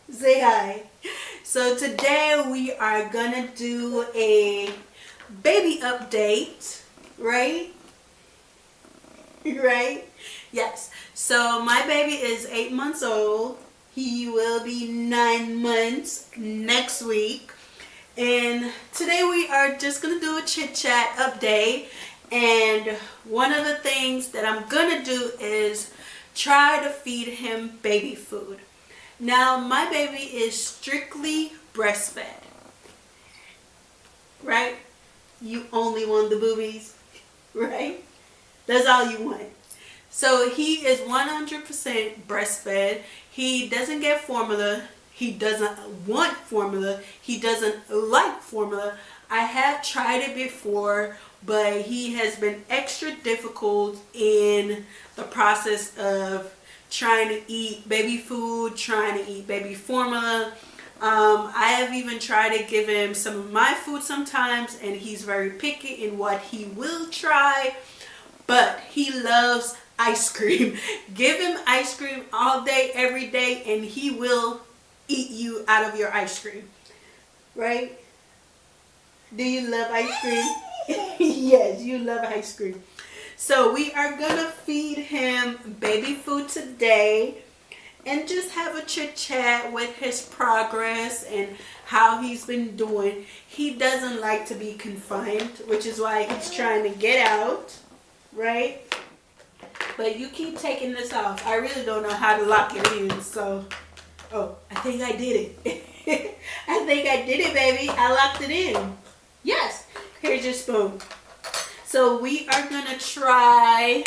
Say hi. So today we are gonna do a baby update, right? Right? Yes. So my baby is 8 months old. He will be 9 months next week. And today we are just gonna do a chit chat update. And one of the things that I'm gonna do is try to feed him baby food. Now my baby is strictly breastfed, right? You only want the boobies, right? That's all you want. So he is 100% breastfed. He doesn't get formula. He doesn't want formula. He doesn't like formula. I have tried it before, but he has been extra difficult in the process of trying to eat baby food, trying to eat baby formula. I have even tried to give him some of my food sometimes, and he's very picky in what he will try. But he loves ice cream. Give him ice cream all day, every day, and he will eat you out of your ice cream. Right? Do you love ice cream? Yes, you love ice cream. So we are gonna feed him baby food today and just have a chit chat with his progress and how he's been doing. He doesn't like to be confined, which is why he's trying to get out, right? But you keep taking this off. I really don't know how to lock it in, so oh, I think I did it. I think I did it, baby. I locked it in. Yes. Here's your spoon. So we are going to try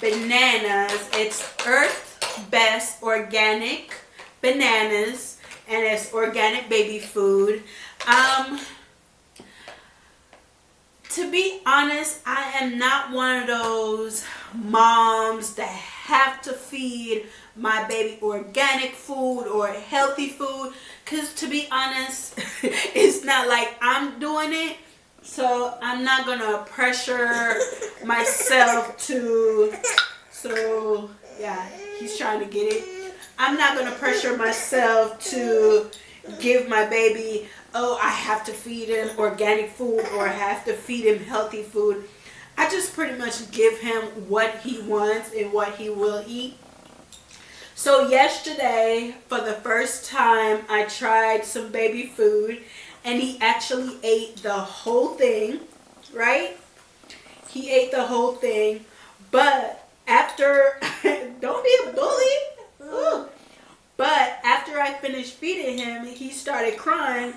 bananas. It's Earth Best Organic Bananas, and it's organic baby food. To be honest, I am not one of those moms that have to feed my baby organic food or healthy food, because to be honest, it's not like I'm doing it. So I'm not gonna pressure myself to, so yeah, he's trying to get it. I'm not gonna pressure myself to give my baby, oh, I have to feed him organic food or I have to feed him healthy food. I just pretty much give him what he wants and what he will eat. So yesterday, for the first time, I tried some baby food. And he actually ate the whole thing, right? He ate the whole thing. But after, don't be a bully. Ooh. But after I finished feeding him, he started crying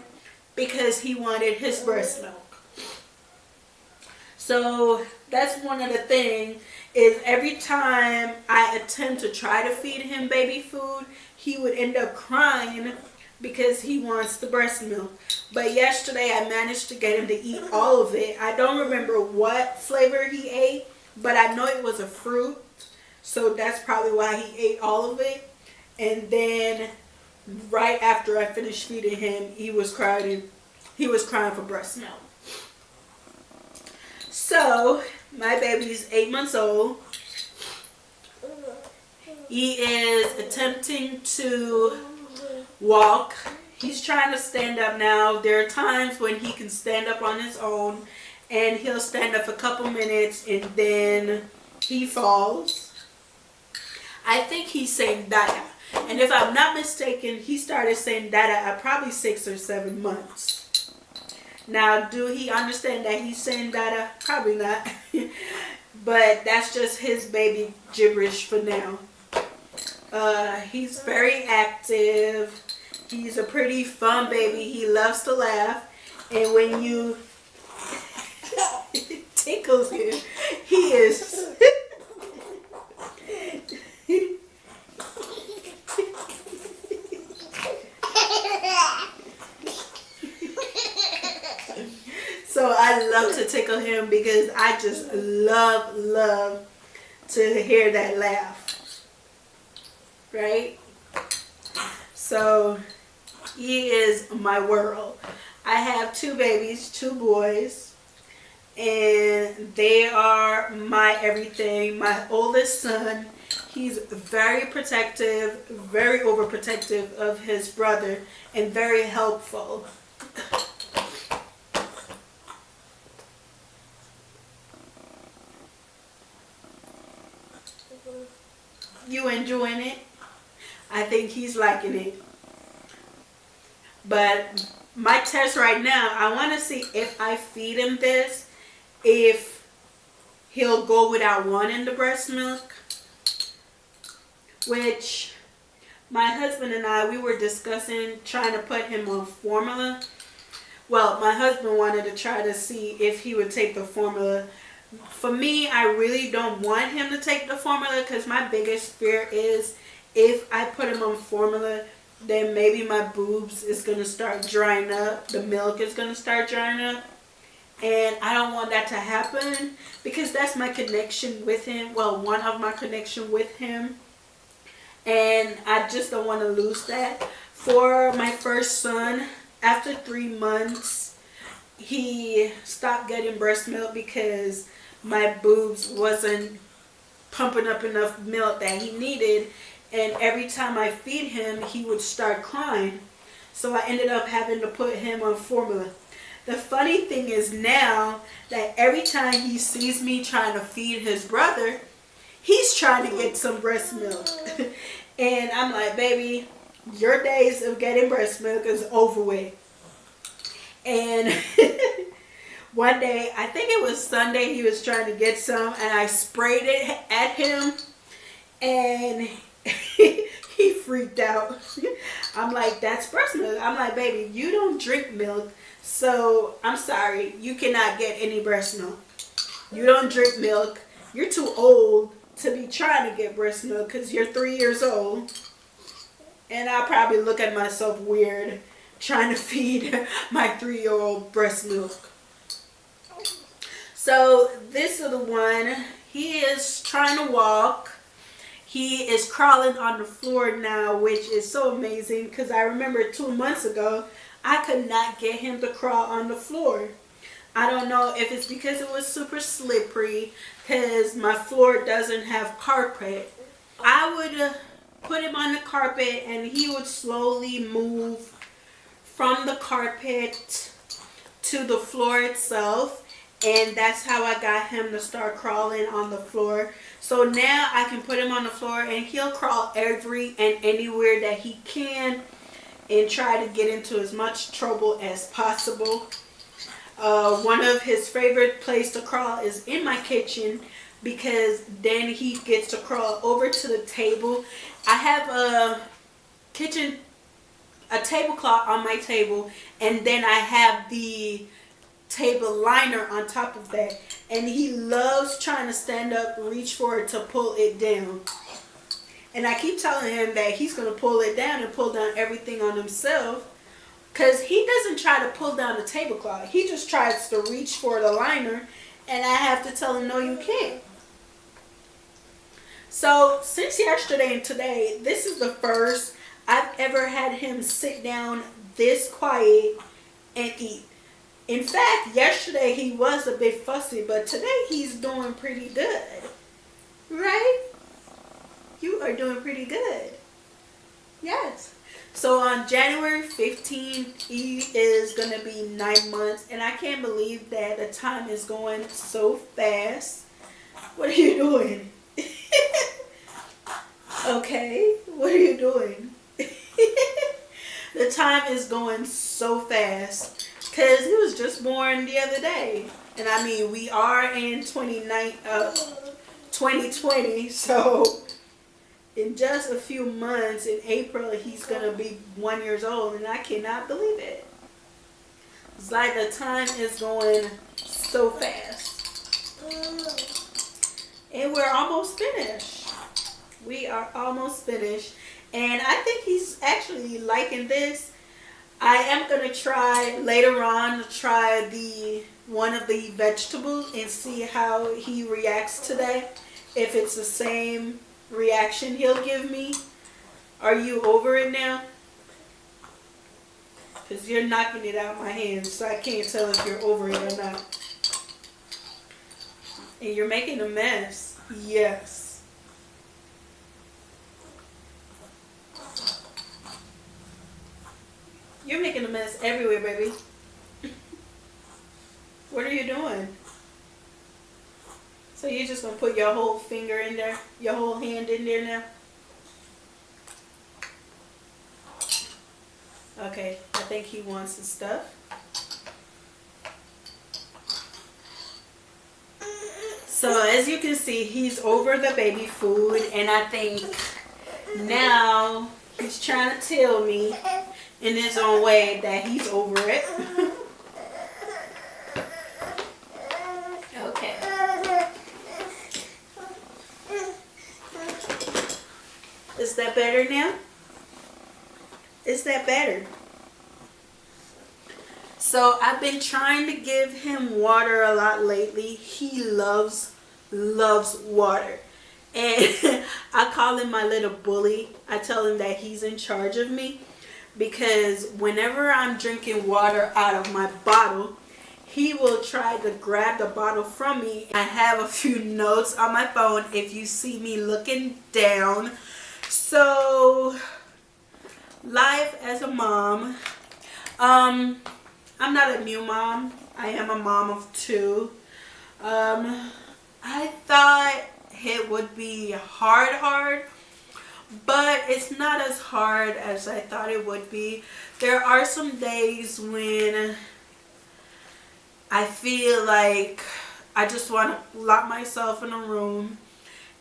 because he wanted his breast milk. So that's one of the things, is every time I attempt to try to feed him baby food, he would end up crying because he wants the breast milk. But yesterday I managed to get him to eat all of it. I don't remember what flavor he ate, but I know it was a fruit. So that's probably why he ate all of it. And then right after I finished feeding him, he was crying for breast milk. So my baby's 8 months old. He is attempting to walk. He's trying to stand up now. There are times when he can stand up on his own, and he'll stand up for a couple minutes and then he falls. I think he's saying Dada. And if I'm not mistaken, he started saying Dada at probably 6 or 7 months. Now, do he understand that he's saying Dada? Probably not. But that's just his baby gibberish for now. He's very active. He's a pretty fun baby. He loves to laugh. And when you tickles him, he is... So I love to tickle him because I just love to hear that laugh. Right? So he is my world. I have 2 babies, 2 boys, and they are my everything. My oldest son, he's very protective, very overprotective of his brother, and very helpful. You enjoying it? I think he's liking it. But my test right now, I want to see if I feed him this, if he'll go without wanting the breast milk. Which my husband and I, we were discussing trying to put him on formula. Well, my husband wanted to try to see if he would take the formula. For me, I really don't want him to take the formula because my biggest fear is if I put him on formula, then maybe my boobs is going to start drying up. The milk is going to start drying up. And I don't want that to happen because that's my connection with him. Well, one of my connection with him. And I just don't want to lose that. For my first son, after 3 months, he stopped getting breast milk because my boobs wasn't pumping up enough milk that he needed. And every time I feed him, he would start crying. So I ended up having to put him on formula. The funny thing is now that every time he sees me trying to feed his brother, he's trying to get some breast milk. And I'm like, baby, your days of getting breast milk is over with. And one day, I think it was Sunday, he was trying to get some, and I sprayed it at him, and he freaked out. I'm like, that's breast milk. I'm like, baby, you don't drink milk, so I'm sorry, you cannot get any breast milk. You don't drink milk. You're too old to be trying to get breast milk because you're 3 years old. And I'll probably look at myself weird trying to feed my 3-year-old breast milk. So this little one, he is trying to walk. He is crawling on the floor now, which is so amazing because I remember 2 months ago, I could not get him to crawl on the floor. I don't know if it's because it was super slippery because my floor doesn't have carpet. I would put him on the carpet and he would slowly move from the carpet to the floor itself. And that's how I got him to start crawling on the floor. So now I can put him on the floor and he'll crawl every and anywhere that he can and try to get into as much trouble as possible. One of his favorite place to crawl is in my kitchen because then he gets to crawl over to the table. I have a tablecloth on my table, and then I have the table liner on top of that, and he loves trying to stand up, reach for it to pull it down. And I keep telling him that he's going to pull it down and pull down everything on himself, because he doesn't try to pull down the tablecloth. He just tries to reach for the liner, and I have to tell him, no, you can't. So since yesterday and today, this is the first I've ever had him sit down this quiet and eat. In fact, yesterday he was a bit fussy, but today he's doing pretty good. Right? You are doing pretty good. Yes. So on January 15th, he is going to be 9 months. And I can't believe that the time is going so fast. What are you doing? Okay. What are you doing? The time is going so fast. Because he was just born the other day. And I mean, we are in 2020. So in just a few months, in April, he's going to be 1 year old. And I cannot believe it. It's like the time is going so fast. And we're almost finished. We are almost finished. And I think he's actually liking this. I am going to try later on to try one of the vegetables and see how he reacts to that. If it's the same reaction he'll give me. Are you over it now? Because you're knocking it out of my hands, so I can't tell if you're over it or not. And you're making a mess. Yes. You're making a mess everywhere, baby. What are you doing? So you're just going to put your whole finger in there? Your whole hand in there now? Okay, I think he wants his stuff. So as you can see, he's over the baby food. And I think now he's trying to tell me in his own way that he's over it. Okay. Is that better now? Is that better? So I've been trying to give him water a lot lately. He loves water. And I call him my little bully. I tell him that he's in charge of me. Because whenever I'm drinking water out of my bottle, he will try to grab the bottle from me. I have a few notes on my phone if you see me looking down. So, life as a mom. I'm not a new mom. I am a mom of 2. I thought it would be hard. But it's not as hard as I thought it would be. There are some days when I feel like I just want to lock myself in a room.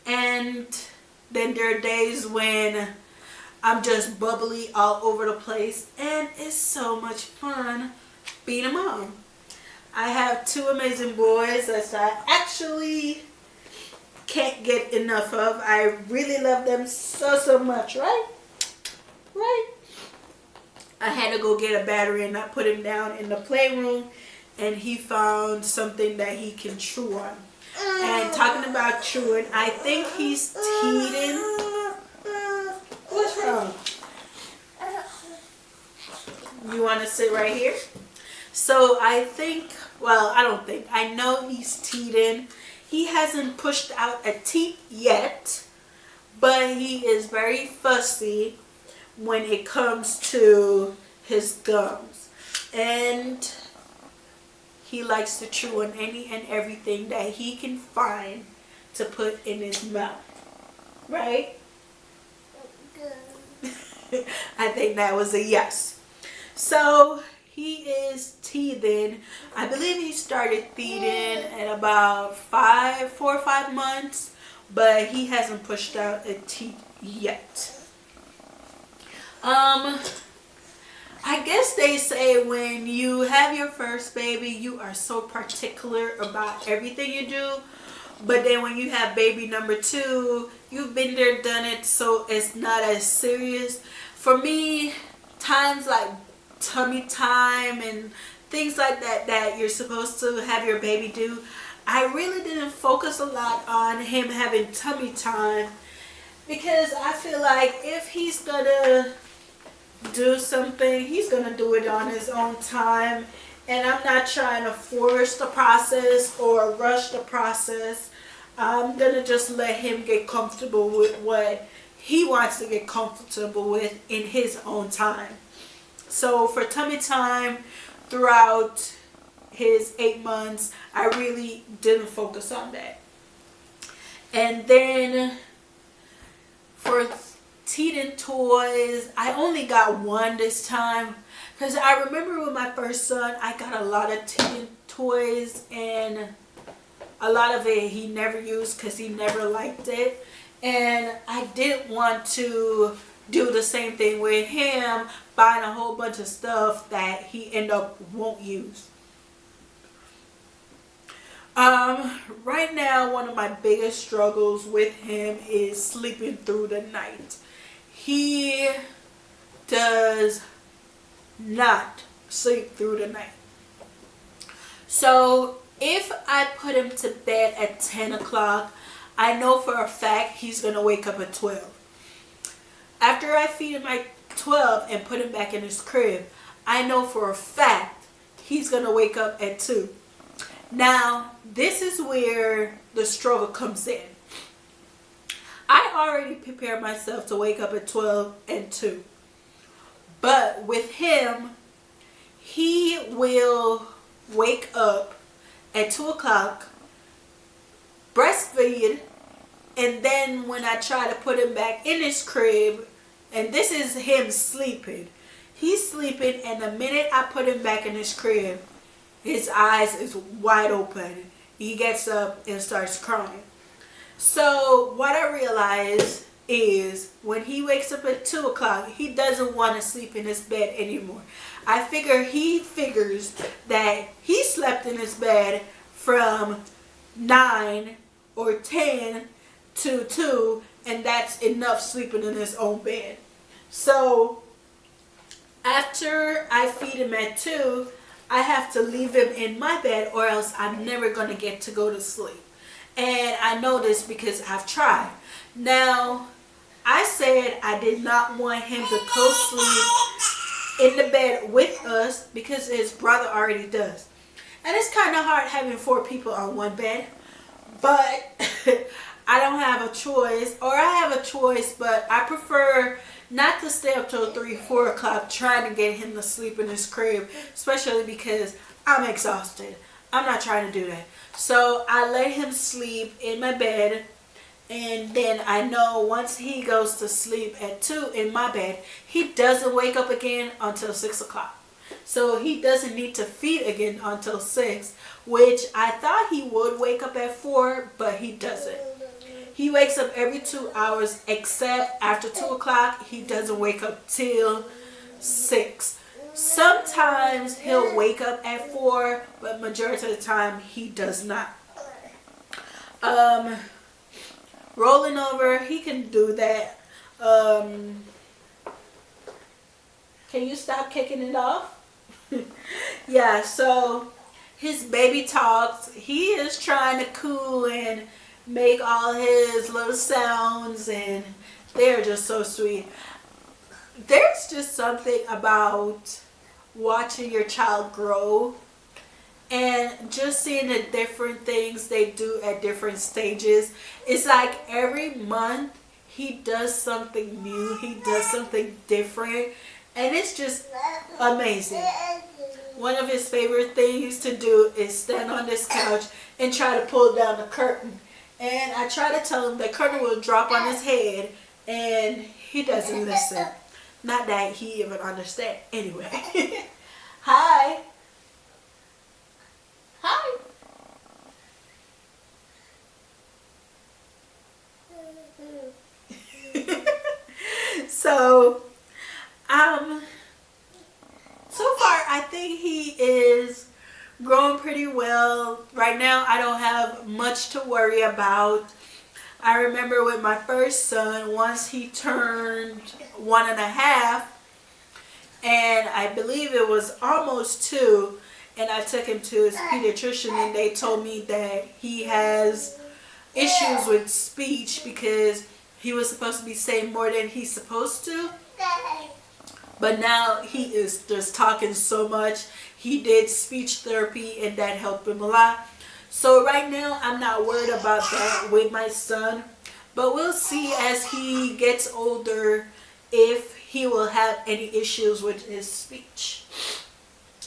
And then there are days when I'm just bubbly all over the place. And it's so much fun being a mom. I have 2 amazing boys that I actually can't get enough of. I really love them so much, right? Right? I had to go get a battery and I put him down in the playroom and he found something that he can chew on. And talking about chewing, I think he's teething. What's wrong? You want to sit right here? So I think, well, I don't think, I know he's teething. He hasn't pushed out a teeth yet, but he is very fussy when it comes to his gums. And he likes to chew on any and everything that he can find to put in his mouth. Right? I think that was a yes. So he is teething. I believe he started teething at about 4 or 5 months, but he hasn't pushed out a teeth yet. I guess they say when you have your first baby, you are so particular about everything you do. But then when you have baby number 2, you've been there, done it, so it's not as serious. For me, times like tummy time and things like that you're supposed to have your baby do, I really didn't focus a lot on him having tummy time, because I feel like if he's gonna do something, he's gonna do it on his own time, and I'm not trying to force the process or rush the process. I'm gonna just let him get comfortable with what he wants to get comfortable with in his own time. So for tummy time, throughout his 8 months, I really didn't focus on that. And then for teething toys, I only got one this time, because I remember with my first son, I got a lot of teething toys, and a lot of it he never used because he never liked it. And I didn't want to do the same thing with him, buying a whole bunch of stuff that he end up won't use. Right now, one of my biggest struggles with him is sleeping through the night. He does not sleep through the night. So if I put him to bed at 10 o'clock, I know for a fact he's going to wake up at 12. After I feed him at 12 and put him back in his crib, I know for a fact he's going to wake up at 2. Now, this is where the struggle comes in. I already prepared myself to wake up at 12 and 2. But with him, he will wake up at 2 o'clock, breastfeed, and then when I try to put him back in his crib, and this is him sleeping. He's sleeping, and the minute I put him back in his crib, his eyes is wide open. He gets up and starts crying. So what I realized is when he wakes up at 2 o'clock, he doesn't want to sleep in his bed anymore. I figure he figures that he slept in his bed from 9 or 10 to 2, and that's enough sleeping in his own bed. So after I feed him at 2, I have to leave him in my bed, or else I'm never going to get to go to sleep. And I know this because I've tried. Now, I said I did not want him to co-sleep in the bed with us because his brother already does. And it's kind of hard having 4 people on one bed. But I don't have a choice, or I have a choice, but I prefer not to stay up till 3, 4 o'clock trying to get him to sleep in his crib, especially because I'm exhausted. I'm not trying to do that. So I let him sleep in my bed, and then I know once he goes to sleep at 2 in my bed, he doesn't wake up again until 6 o'clock. So he doesn't need to feed again until 6, which I thought he would wake up at 4, but he doesn't. He wakes up every 2 hours, except after 2 o'clock, he doesn't wake up till 6. Sometimes he'll wake up at 4, but majority of the time he does not. Rolling over, he can do that. Can you stop kicking it off? Yeah, so his baby talks. He is trying to coo and make all his little sounds, and they're just so sweet. There's just something about watching your child grow and just seeing the different things they do at different stages. It's like every month he does something new, he does something different, and it's just amazing. One of his favorite things to do is stand on this couch and try to pull down the curtain. And I try to tell him the curtain will drop on his head, and he doesn't listen. Not that he even understands. Anyway. Hi. Hi. So far I think he is growing pretty well. Right now I don't have much to worry about. I remember with my first son, once he turned 1.5, and I believe it was almost 2, and I took him to his pediatrician, and they told me that he has issues with speech because he was supposed to be saying more than he's supposed to. But now he is just talking so much. He did speech therapy, and that helped him a lot. So right now, I'm not worried about that with my son. But we'll see as he gets older if he will have any issues with his speech.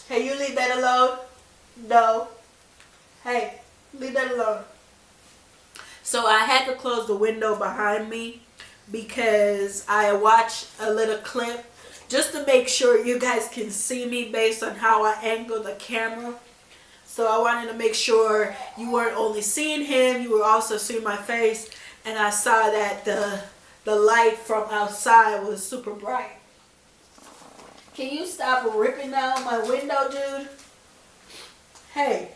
Hey, you leave that alone? No. Hey, leave that alone. So I had to close the window behind me because I watched a little clip just to make sure you guys can see me based on how I angle the camera. So I wanted to make sure you weren't only seeing him, you were also seeing my face. And I saw that the light from outside was super bright. Can you stop ripping out my window, dude? Hey.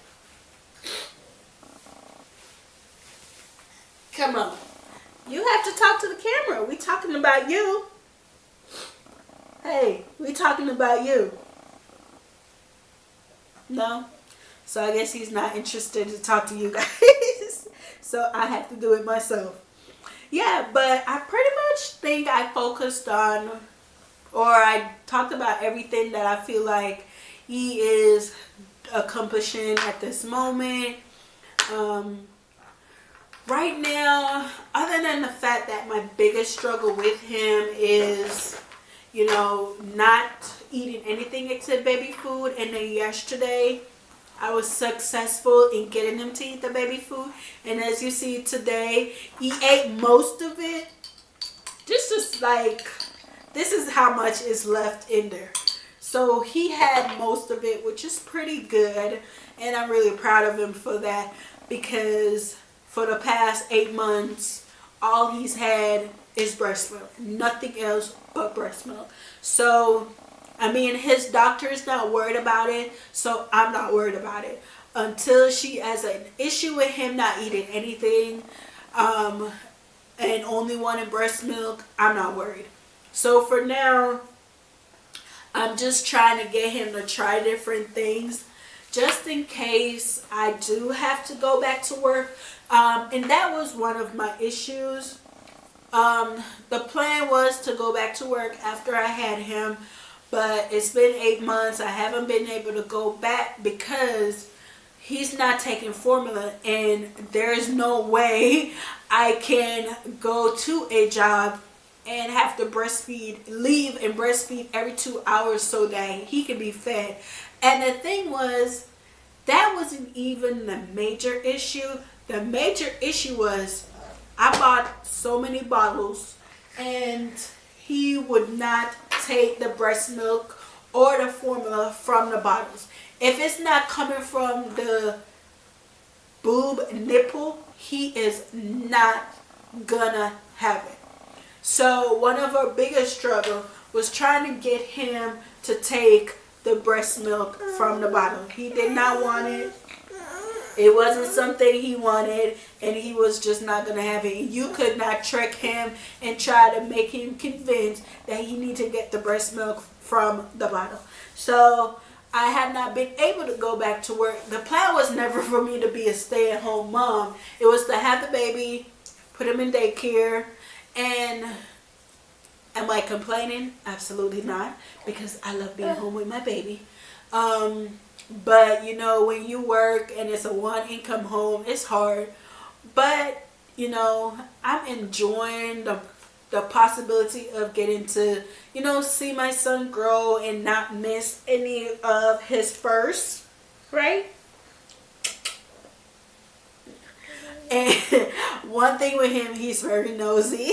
Come on. You have to talk to the camera. We talking about you. Hey, we talking about you. No? So I guess he's not interested to talk to you guys. So I have to do it myself. Yeah, but I pretty much think I focused on, or I talked about everything that I feel like he is accomplishing at this moment. Right now, other than the fact that my biggest struggle with him is, you know, not eating anything except baby food. And then yesterday, I was successful in getting him to eat the baby food. And as you see today, he ate most of it. Just like, this is how much is left in there. So he had most of it, which is pretty good. And I'm really proud of him for that, because for the past 8 months, all he's had is breast milk. Nothing else but breast milk. So, I mean, his doctor is not worried about it, so I'm not worried about it. Until she has an issue with him not eating anything, and only wanting breast milk, I'm not worried. So for now, I'm just trying to get him to try different things, just in case I do have to go back to work. And that was one of my issues. The plan was to go back to work after I had him, but it's been 8 months. I haven't been able to go back because he's not taking formula, and there's no way I can go to a job and have to breastfeed, leave and breastfeed every 2 hours so that he can be fed. And the thing was, that wasn't even the major issue. The major issue was I bought so many bottles and he would not take the breast milk or the formula from the bottles. If it's not coming from the boob nipple, he is not gonna have it. So one of our biggest struggle was trying to get him to take the breast milk from the bottle. He did not want it. It wasn't something he wanted, and he was just not going to have it. You could not trick him and try to make him convinced that he needs to get the breast milk from the bottle. So I have not been able to go back to work. The plan was never for me to be a stay-at-home mom. It was to have the baby, put him in daycare, and am I complaining? Absolutely not, because I love being home with my baby. But you know, when you work and it's a one-income home, it's hard. But you know, I'm enjoying the possibility of getting to, you know, see my son grow and not miss any of his firsts, right? And one thing with him, he's very nosy.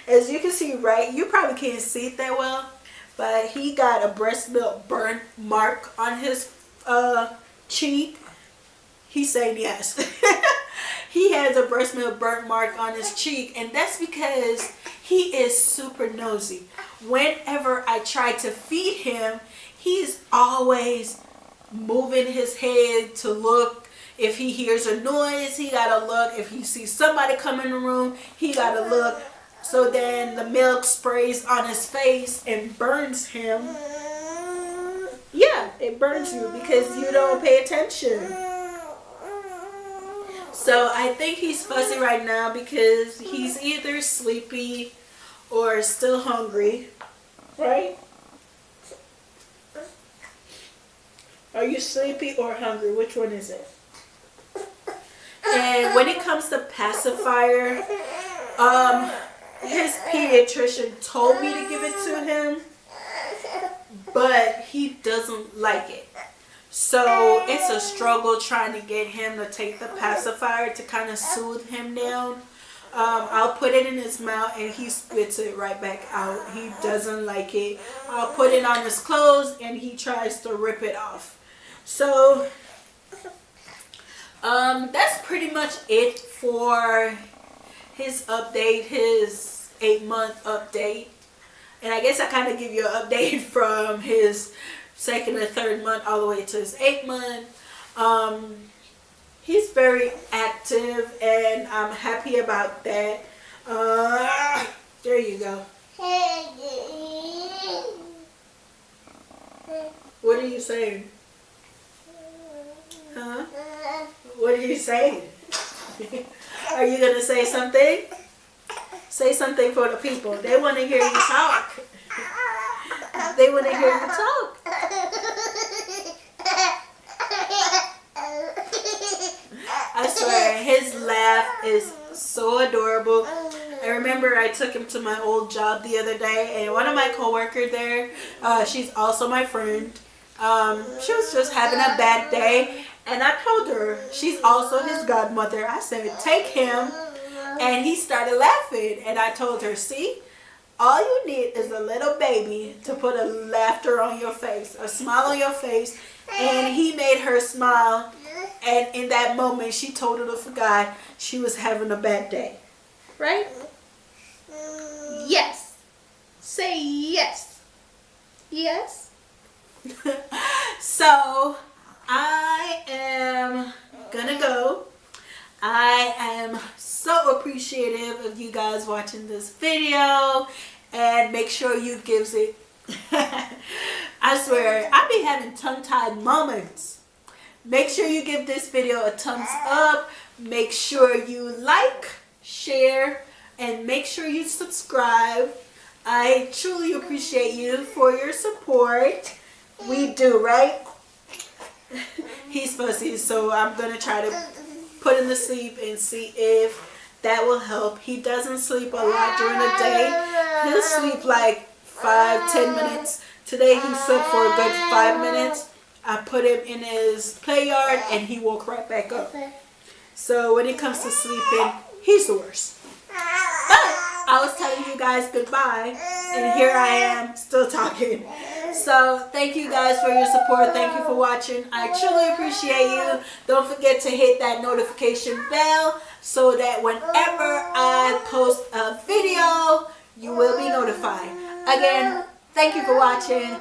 As you can see, right, you probably can't see it that well, but he got a breast milk burn mark on his cheek. He's saying yes. He has a breast milk burn mark on his cheek, and that's because he is super nosy. Whenever I try to feed him, he's always moving his head to look. If he hears a noise, he gotta look. If he sees somebody come in the room, he gotta look. So then the milk sprays on his face and burns him. Yeah, it burns you because you don't pay attention. So I think he's fussy right now because he's either sleepy or still hungry, right? Are you sleepy or hungry? Which one is it? And when it comes to pacifier, his pediatrician told me to give it to him, but he doesn't like it. So it's a struggle trying to get him to take the pacifier to kind of soothe him down. I'll put it in his mouth and he spits it right back out. He doesn't like it. I'll put it on his clothes and he tries to rip it off. So that's pretty much it for his update, his 8-month update. And I guess I kind of give you an update from his 2nd or 3rd month all the way to his 8th month. He's very active and I'm happy about that. There you go. What are you saying? Huh? What are you saying? Are you going to say something? Say something for the people. They want to hear you talk. They want to hear you talk. I swear, his laugh is so adorable. I remember I took him to my old job the other day, and one of my coworkers there, she's also my friend. She was just having a bad day, and I told her, she's also his godmother. I said, take him. And he started laughing, and I told her, see, all you need is a little baby to put a laughter on your face, a smile on your face. And he made her smile, and in that moment she totally forgot she was having a bad day. Right? Yes. Say yes. Yes. So I am gonna go. I am so appreciative of you guys watching this video, and make sure you gives it I swear I be having tongue-tied moments. Make sure you give this video a thumbs up, make sure you like, share, and make sure you subscribe. I truly appreciate you for your support. We do, right? He's fussy, so I'm gonna try to put him to sleep and see if that will help. He doesn't sleep a lot during the day. He'll sleep like 5-10 minutes. Today he slept for a good 5 minutes. I put him in his play yard and he woke right back up. So when it comes to sleeping, he's the worst. But I was telling you guys goodbye, and here I am still talking. So thank you guys for your support. Thank you for watching. I truly appreciate you. Don't forget to hit that notification bell so that whenever I post a video, you will be notified. Again, thank you for watching.